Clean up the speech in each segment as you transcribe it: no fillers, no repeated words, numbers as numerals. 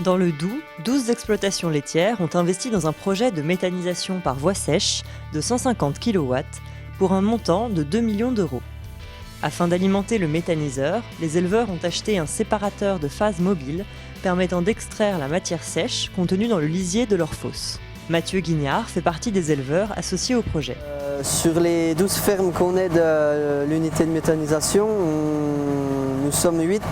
Dans le Doubs, 12 exploitations laitières ont investi dans un projet de méthanisation par voie sèche de 150 kW pour un montant de 2 millions d'euros. Afin d'alimenter le méthaniseur, les éleveurs ont acheté un séparateur de phase mobile permettant d'extraire la matière sèche contenue dans le lisier de leur fosse. Mathieu Guignard fait partie des éleveurs associés au projet. Sur les 12 fermes qu'on est de l'unité de méthanisation, nous sommes 8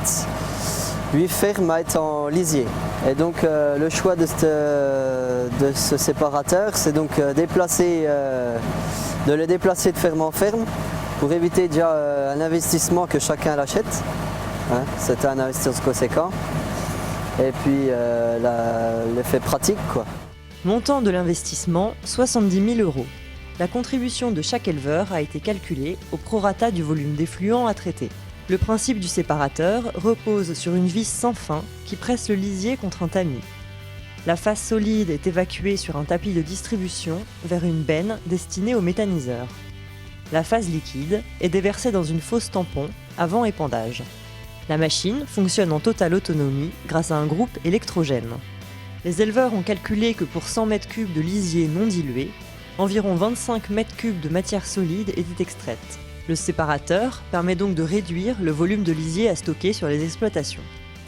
fermes à être en lisier. Et donc le choix de ce séparateur, c'est donc de le déplacer de ferme en ferme pour éviter déjà un investissement que chacun l'achète. C'était un investissement conséquent. Et puis l'effet pratique, quoi. Montant de l'investissement, 70 000 euros. La contribution de chaque éleveur a été calculée au prorata du volume d'effluents à traiter. Le principe du séparateur repose sur une vis sans fin qui presse le lisier contre un tamis. La phase solide est évacuée sur un tapis de distribution vers une benne destinée au méthaniseur. La phase liquide est déversée dans une fosse tampon avant épandage. La machine fonctionne en totale autonomie grâce à un groupe électrogène. Les éleveurs ont calculé que pour 100 m3 de lisier non dilué, environ 25 m3 de matière solide étaient extraites. Le séparateur permet donc de réduire le volume de lisier à stocker sur les exploitations.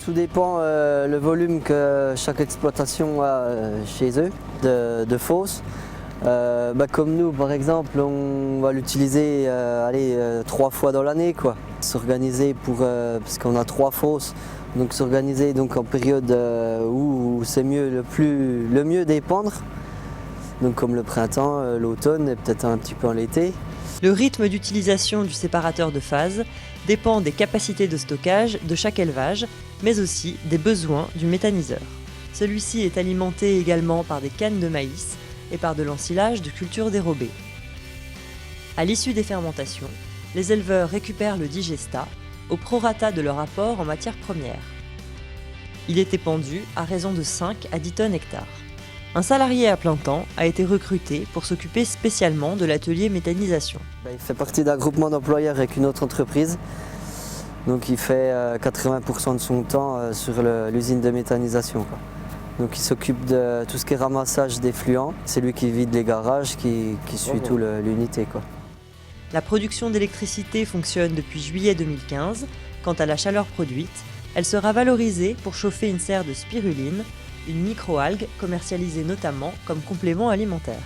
Tout dépend le volume que chaque exploitation a chez eux de fosse. Comme nous par exemple, on va l'utiliser 3 fois dans l'année, quoi. S'organiser parce qu'on a 3 fosses, donc s'organiser donc en période où c'est mieux le mieux d'épandre, donc comme le printemps, l'automne et peut-être un petit peu en l'été. Le rythme d'utilisation du séparateur de phase dépend des capacités de stockage de chaque élevage, mais aussi des besoins du méthaniseur. Celui-ci est alimenté également par des cannes de maïs et par de l'ensilage de cultures dérobées. À l'issue des fermentations, les éleveurs récupèrent le digestat au prorata de leur apport en matière première. Il est épandu à raison de 5 à 10 tonnes hectares. Un salarié à plein temps a été recruté pour s'occuper spécialement de l'atelier méthanisation. Il fait partie d'un groupement d'employeurs avec une autre entreprise. Donc il fait 80% de son temps sur l'usine de méthanisation, quoi. Donc il s'occupe de tout ce qui est ramassage d'effluents. C'est lui qui vide les garages, qui suit toute l'unité, quoi. La production d'électricité fonctionne depuis juillet 2015. Quant à la chaleur produite, elle sera valorisée pour chauffer une serre de spiruline, une microalgue commercialisée notamment comme complément alimentaire.